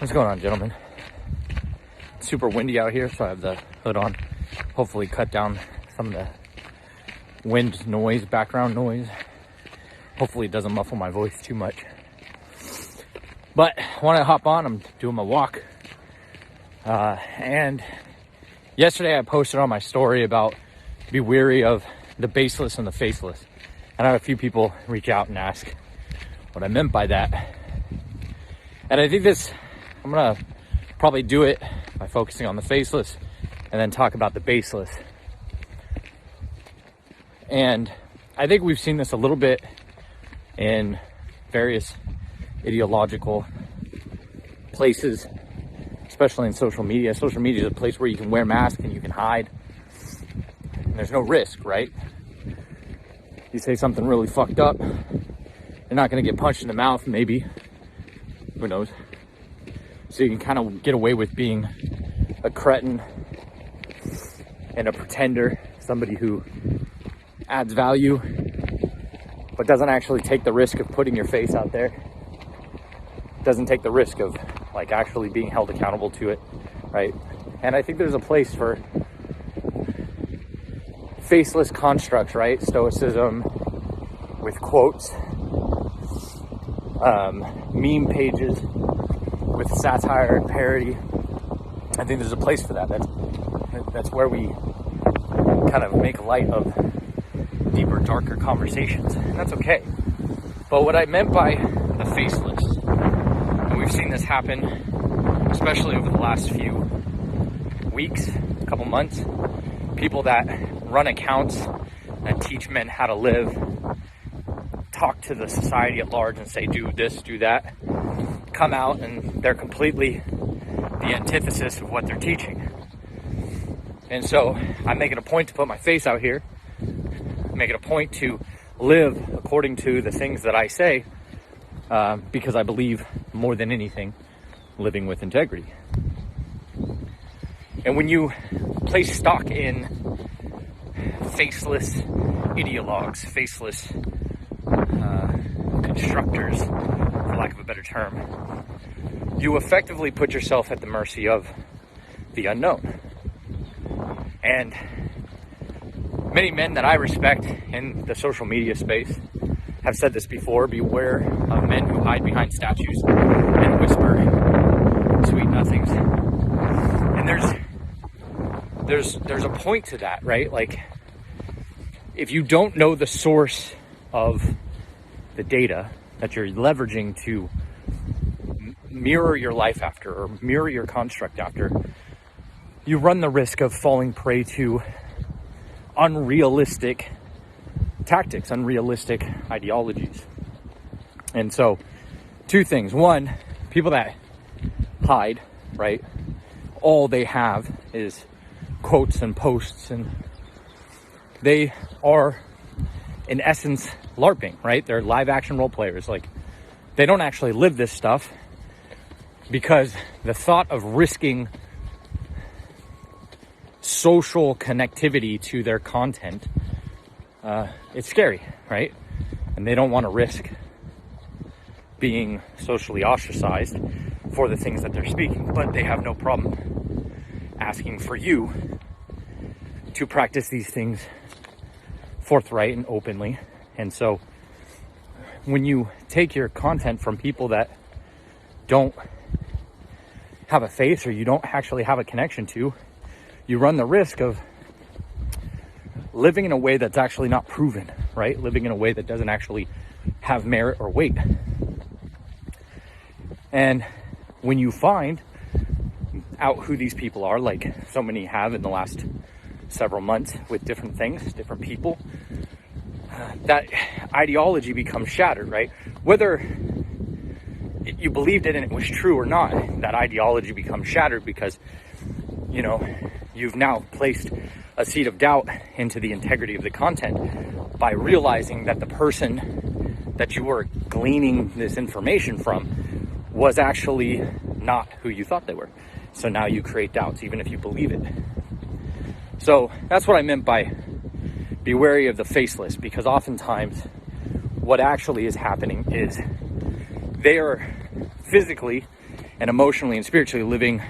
What's going on, gentlemen? It's super windy out here, so I have the hood on. Hopefully cut down some of the wind noise, background noise. Hopefully it doesn't muffle my voice too much. But I want to hop on. I'm doing my walk. And yesterday I posted on my story about be wary of the baseless and the faceless. And I had a few people reach out and ask what I meant by that. And I think I'm going to probably do it by focusing on the faceless and then talk about the baseless. And I think we've seen this a little bit in various ideological places, especially in social media. Social media is a place where you can wear masks and you can hide. And there's no risk, right? You say something really fucked up, you're not going to get punched in the mouth, maybe. Who knows? So you can kind of get away with being a cretin and a pretender, somebody who adds value but doesn't actually take the risk of putting your face out there, doesn't take the risk of like actually being held accountable to it, right? And I think there's a place for faceless constructs, right? Stoicism with quotes, meme pages with satire and parody. I think there's a place for that. That's where we kind of make light of deeper, darker conversations, and that's okay. But what I meant by the faceless, and we've seen this happen, especially over the last few weeks, a couple months, people that run accounts that teach men how to live, talk to the society at large and say, do this, do that, come out and they're completely the antithesis of what they're teaching. And so I'm making a point to put my face out here, making a point to live according to the things that I say, because I believe more than anything, living with integrity. And when you place stock in faceless ideologues, faceless constructors, for lack of a better term, you effectively put yourself at the mercy of the unknown. And many men that I respect in the social media space have said this before: beware of men who hide behind statues and whisper sweet nothings. And there's a point to that, right? Like, if you don't know the source of the data that you're leveraging to mirror your life after, or mirror your construct after, you run the risk of falling prey to unrealistic tactics, unrealistic ideologies. And so, two things. One, people that hide, right? All they have is quotes and posts, and they are, in essence, LARPing, right? They're live action role players. Like, they don't actually live this stuff, because the thought of risking social connectivity to their content, it's scary, right? And they don't want to risk being socially ostracized for the things that they're speaking, but they have no problem asking for you to practice these things forthright and openly. And so when you take your content from people that don't have a face, or you don't actually have a connection to, you run the risk of living in a way that's actually not proven, right? Living in a way that doesn't actually have merit or weight. And when you find out who these people are, like so many have in the last several months with different things, different people, that ideology becomes shattered, right? Whether you believed it and it was true or not, that ideology becomes shattered because, you've now placed a seed of doubt into the integrity of the content by realizing that the person that you were gleaning this information from was actually not who you thought they were. So now you create doubts, even if you believe it. So that's what I meant by be wary of the faceless, because oftentimes what actually is happening is they are physically and emotionally and spiritually living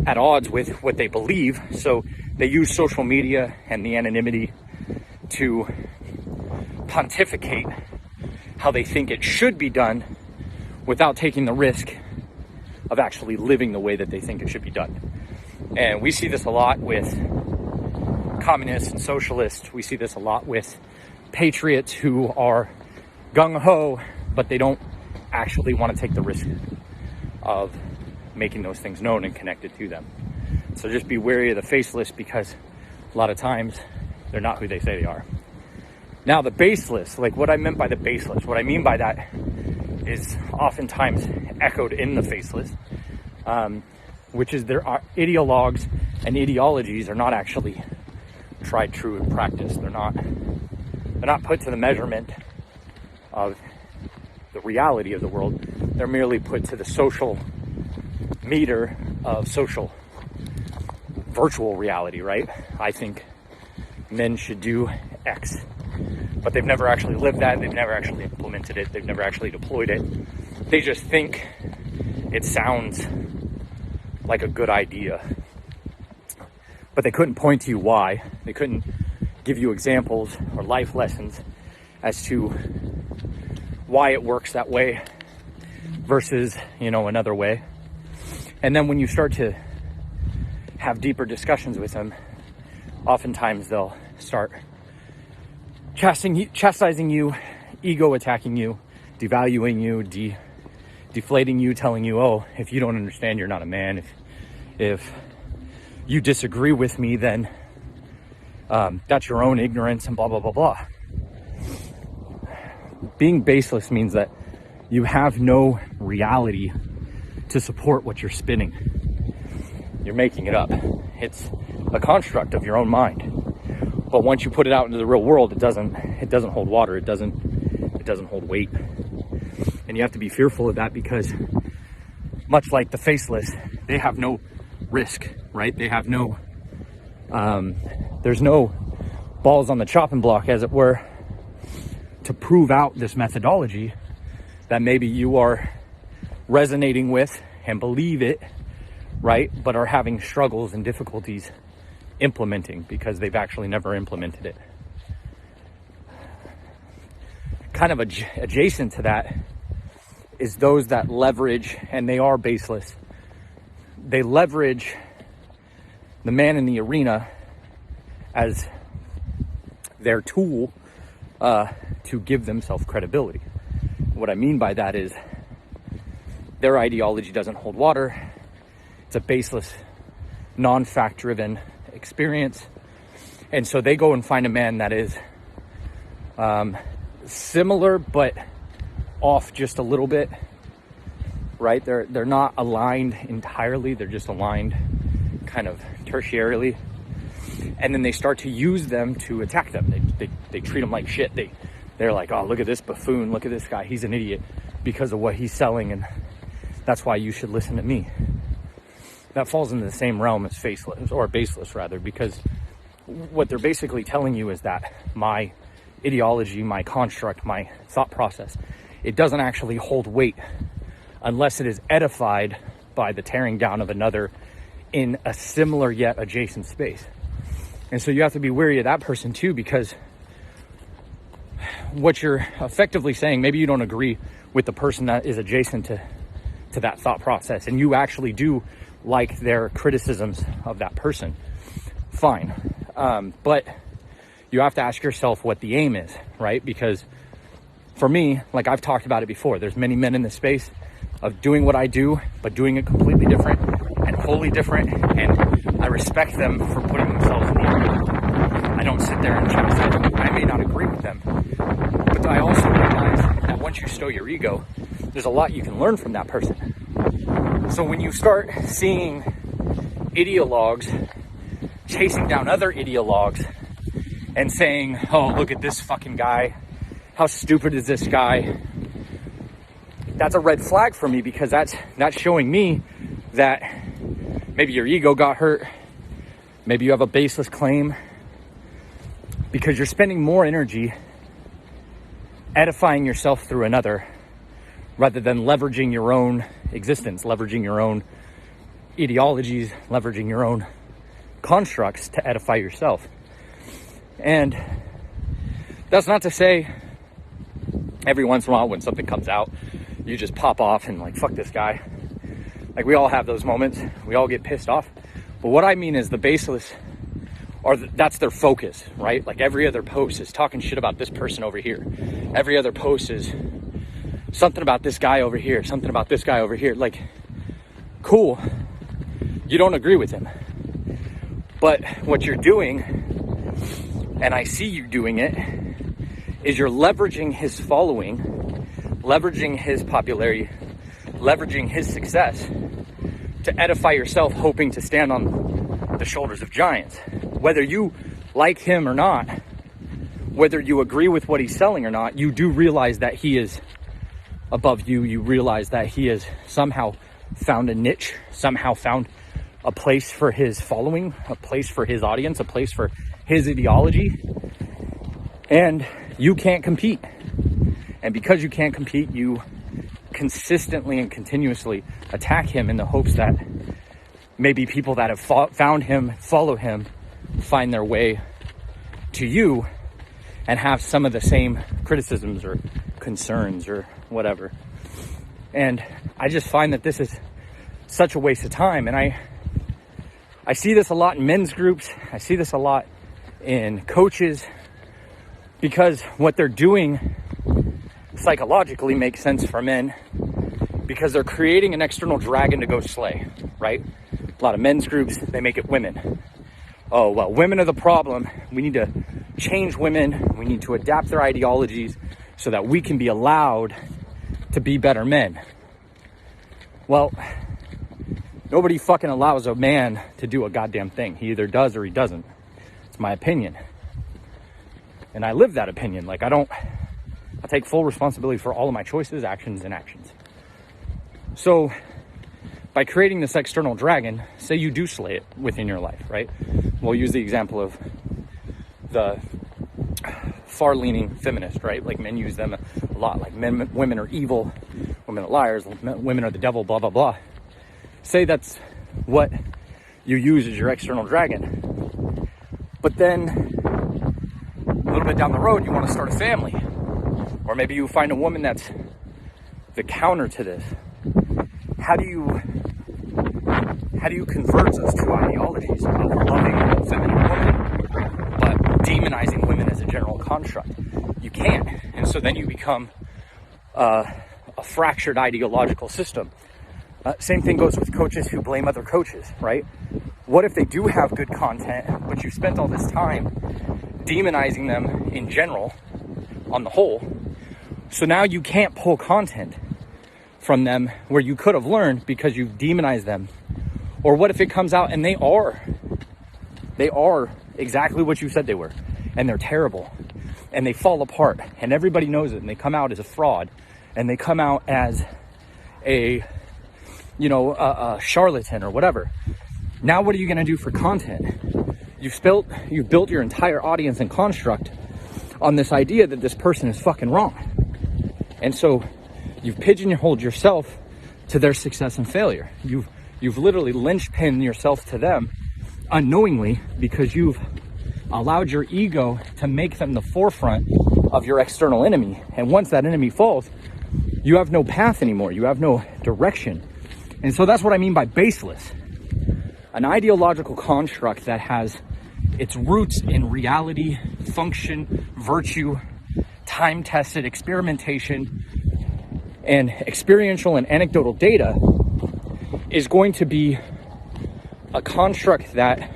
at odds with what they believe. So they use social media and the anonymity to pontificate how they think it should be done without taking the risk of actually living the way that they think it should be done. And we see this a lot with communists and socialists. We see this a lot with patriots who are gung-ho, but they don't actually want to take the risk of making those things known and connected to them. So just be wary of the faceless, because a lot of times they're not who they say they are. Now the baseless, like what I meant by the baseless, what I mean by that is oftentimes echoed in the faceless, which is there are ideologues and ideologies are not actually tried, true, and practiced. They're not put to the measurement of the reality of the world. They're merely put to the social meter of social virtual reality, right? I think men should do X, but they've never actually lived that. They've never actually implemented it. They've never actually deployed it. They just think it sounds like a good idea, but they couldn't point to you why. They couldn't give you examples or life lessons as to why it works that way versus, another way. And then when you start to have deeper discussions with them, oftentimes they'll start chastising you, ego attacking you, devaluing you, deflating you, telling you, oh, if you don't understand, you're not a man. If you disagree with me, then that's your own ignorance and blah, blah, blah, blah. Being baseless means that you have no reality to support what you're spinning. You're making it up. It's a construct of your own mind. But once you put it out into the real world, it doesn't hold water. It doesn't hold weight. And you have to be fearful of that, because much like the faceless, they have no risk, right? They have no, there's no balls on the chopping block, as it were, to prove out this methodology that maybe you are resonating with and believe it, right? But are having struggles and difficulties implementing because they've actually never implemented it. Kind of adjacent to that is those that leverage, and they are baseless. They leverage the man in the arena as their tool to give themselves credibility. What I mean by that is their ideology doesn't hold water. It's a baseless, non-fact driven experience. And so they go and find a man that is similar but off just a little bit, right? They're not aligned entirely. They're just aligned kind of tertiarily. And then they start to use them to attack them. They treat them like shit. They're like, oh, look at this buffoon. Look at this guy. He's an idiot because of what he's selling. And that's why you should listen to me. That falls into the same realm as faceless, or baseless rather, because what they're basically telling you is that my ideology, my construct, my thought process, it doesn't actually hold weight unless it is edified by the tearing down of another in a similar yet adjacent space. And so you have to be wary of that person too, because what you're effectively saying, maybe you don't agree with the person that is adjacent to that thought process, and you actually do like their criticisms of that person. Fine. But you have to ask yourself what the aim is, right? Because for me, like I've talked about it before, there's many men in this space of doing what I do, but doing it completely different and wholly different. And I respect them for putting themselves in the arena. I don't sit there and chastise them. I may not agree with them, but I also realize that once you stow your ego, there's a lot you can learn from that person. So when you start seeing ideologues chasing down other ideologues and saying, oh, look at this fucking guy, how stupid is this guy? That's a red flag for me, because that's showing me that maybe your ego got hurt. Maybe you have a baseless claim, because you're spending more energy edifying yourself through another rather than leveraging your own existence, leveraging your own ideologies, leveraging your own constructs to edify yourself. And that's not to say every once in a while when something comes out, you just pop off and like, fuck this guy. Like, we all have those moments. We all get pissed off. But what I mean is the baseless that's their focus, right? Like, every other post is talking shit about this person over here. Every other post is something about this guy over here, something about this guy over here. Like, cool. You don't agree with him. But what you're doing, and I see you doing it, is you're leveraging his following, leveraging his popularity, leveraging his success to edify yourself, hoping to stand on the shoulders of giants. Whether you like him or not, whether you agree with what he's selling or not, you do realize that he is above you. You realize that he has somehow found a niche, somehow found a place for his following, a place for his audience, a place for his ideology. And you can't compete. And because you can't compete, you consistently and continuously attack him in the hopes that maybe people that have found him, follow him, find their way to you and have some of the same criticisms or concerns or whatever. And I just find that this is such a waste of time. And I see this a lot in men's groups. I see this a lot in coaches, because what they're doing psychologically makes sense for men, because they're creating an external dragon to go slay, right? A lot of men's groups, they make it women. Oh, well, women are the problem. We need to change women. We need to adapt their ideologies so that we can be allowed to be better men. Well, nobody fucking allows a man to do a goddamn thing. He either does or he doesn't. It's my opinion. And I live that opinion. Like, I take full responsibility for all of my choices, actions, and actions. So by creating this external dragon, say you do slay it within your life, right? We'll use the example of the far-leaning feminist, right? Like, men use them a lot. Like, women are evil, women are liars, women are the devil, blah, blah, blah. Say that's what you use as your external dragon. But then a little bit down the road, you want to start a family. Or maybe you find a woman that's the counter to this. How do you convert those two ideologies of loving a feminine woman, but demonizing women as a general construct? You can't. And so then you become a fractured ideological system. Same thing goes with coaches who blame other coaches, right? What if they do have good content, but you spent all this time demonizing them in general, on the whole? So now you can't pull content from them where you could have learned because you've demonized them. Or what if it comes out and they are exactly what you said they were, and they're terrible, and they fall apart, and everybody knows it, and they come out as a fraud, and they come out as a charlatan or whatever. Now what are you going to do for content? You've built your entire audience and construct on this idea that this person is fucking wrong. And so you've pigeonholed yourself to their success and failure. You've literally linchpinned yourself to them unknowingly, because you've allowed your ego to make them the forefront of your external enemy. And once that enemy falls, you have no path anymore. You have no direction. And so that's what I mean by baseless. An ideological construct that has its roots in reality, function, virtue, time-tested experimentation, and experiential and anecdotal data is going to be a construct that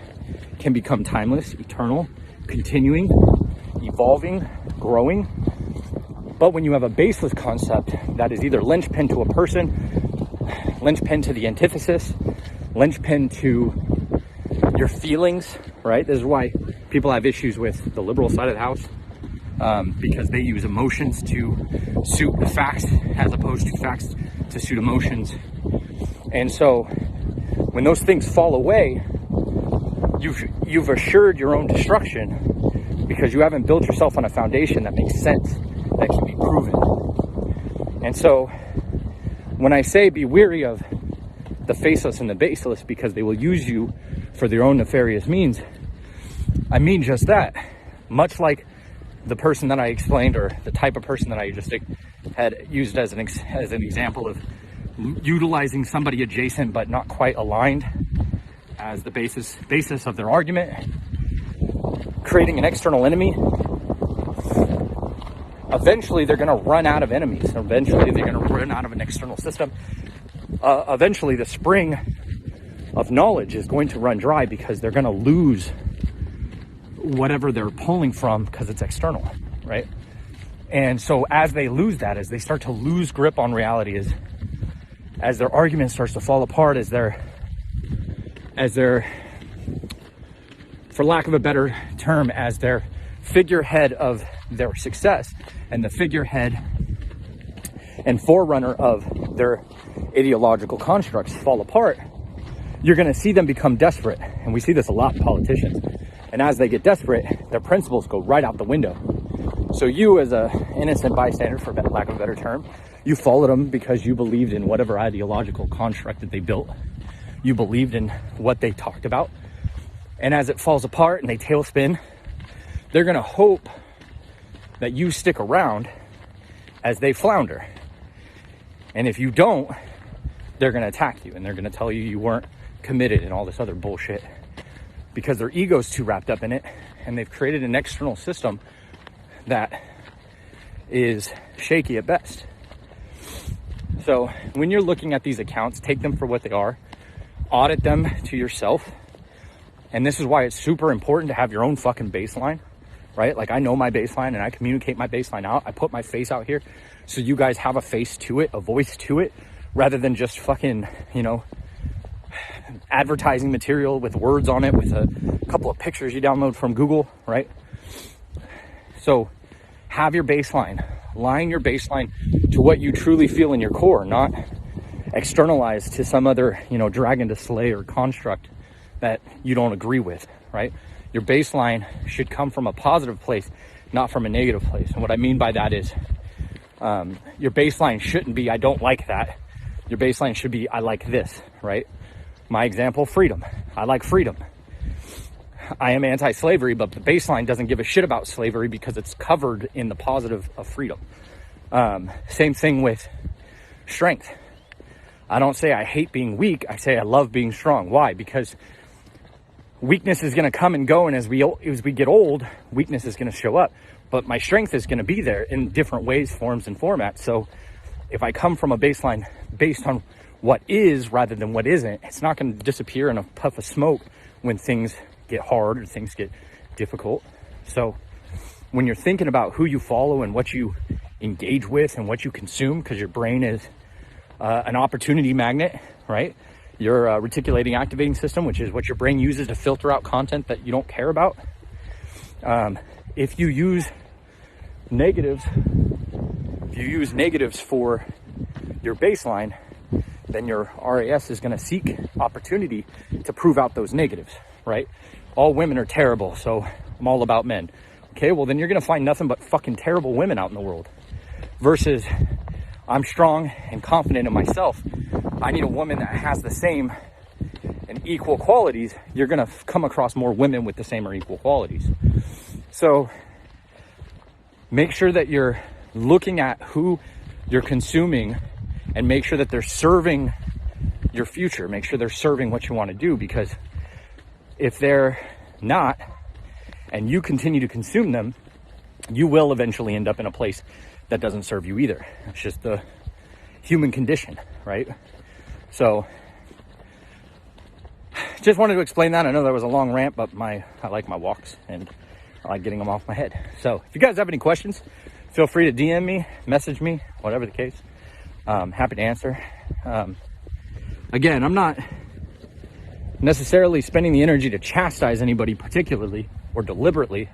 can become timeless, eternal, continuing, evolving, growing. But when you have a baseless concept that is either linchpin to a person, linchpin to the antithesis, linchpin to your feelings, right? This is why people have issues with the liberal side of the house, because they use emotions to suit the facts as opposed to facts to suit emotions. And so when those things fall away, you've assured your own destruction, because you haven't built yourself on a foundation that makes sense, that can be proven. And so when I say be weary of the faceless and the baseless because they will use you for their own nefarious means, I mean just that. Much like the person that I explained, or the type of person that I just had used as an example of utilizing somebody adjacent but not quite aligned as the basis of their argument, creating an external enemy. Eventually they're going to run out of enemies. Eventually they're going to run out of an external system. Eventually the spring of knowledge is going to run dry because they're going to lose whatever they're pulling from because it's external, right? And so as they lose that, as they start to lose grip on reality, as their argument starts to fall apart, as their, for lack of a better term, as their figurehead of their success and the figurehead and forerunner of their ideological constructs fall apart, you're going to see them become desperate. And we see this a lot in politicians. And as they get desperate, their principles go right out the window. So you, as a innocent bystander, for lack of a better term, you followed them because you believed in whatever ideological construct that they built. You believed in what they talked about. And as it falls apart and they tailspin, they're going to hope that you stick around as they flounder. And if you don't, they're going to attack you, and they're going to tell you you weren't committed and all this other bullshit, because their ego's too wrapped up in it, and they've created an external system that is shaky at best. So when you're looking at these accounts, take them for what they are, audit them to yourself. And this is why it's super important to have your own fucking baseline, right? Like, I know my baseline and I communicate my baseline out. I put my face out here so you guys have a face to it, a voice to it, rather than just fucking, advertising material with words on it with a couple of pictures you download from Google, right? So have your baseline, line your baseline to what you truly feel in your core, not externalized to some other, dragon to slay or construct that you don't agree with, right? Your baseline should come from a positive place, not from a negative place. And what I mean by that is your baseline shouldn't be, I don't like that. Your baseline should be, I like this, right? My example, freedom. I like freedom. I am anti-slavery, but the baseline doesn't give a shit about slavery because it's covered in the positive of freedom. Same thing with strength. I don't say I hate being weak. I say I love being strong. Why? Because weakness is going to come and go, and as we get old, weakness is going to show up. But my strength is going to be there in different ways, forms, and formats. So if I come from a baseline based on what is rather than what isn't, it's not going to disappear in a puff of smoke when things get hard or things get difficult. So when you're thinking about who you follow and what you engage with and what you consume, because your brain is an opportunity magnet, right? Your reticulating activating system, which is what your brain uses to filter out content that you don't care about. If you use negatives for your baseline, then your RAS is going to seek opportunity to prove out those negatives, right? All women are terrible, so I'm all about men. Okay, well then you're going to find nothing but fucking terrible women out in the world. Versus, I'm strong and confident in myself. I need a woman that has the same and equal qualities. You're going to come across more women with the same or equal qualities. So make sure that you're looking at who you're consuming and make sure that they're serving your future. Make sure they're serving what you want to do, because if they're not, and you continue to consume them, you will eventually end up in a place that doesn't serve you either. It's just the human condition, right? So just wanted to explain that. I know that was a long rant, but I like my walks and I like getting them off my head. So if you guys have any questions, feel free to DM me, message me, whatever the case. Happy to answer. Again, I'm not necessarily spending the energy to chastise anybody particularly or deliberately.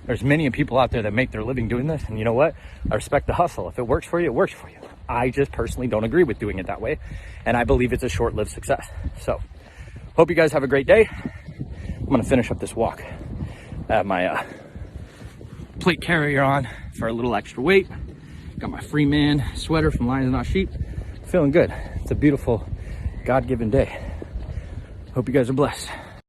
There's many people out there that make their living doing this, and you know what? I respect the hustle. If it works for you, it works for you. I just personally don't agree with doing it that way, and I believe it's a short-lived success. So, hope you guys have a great day. I'm gonna finish up this walk. I have my plate carrier on for a little extra weight. Got my free man sweater from Lions Not Sheep. feeling good. It's a beautiful, God-given day. Hope you guys are blessed.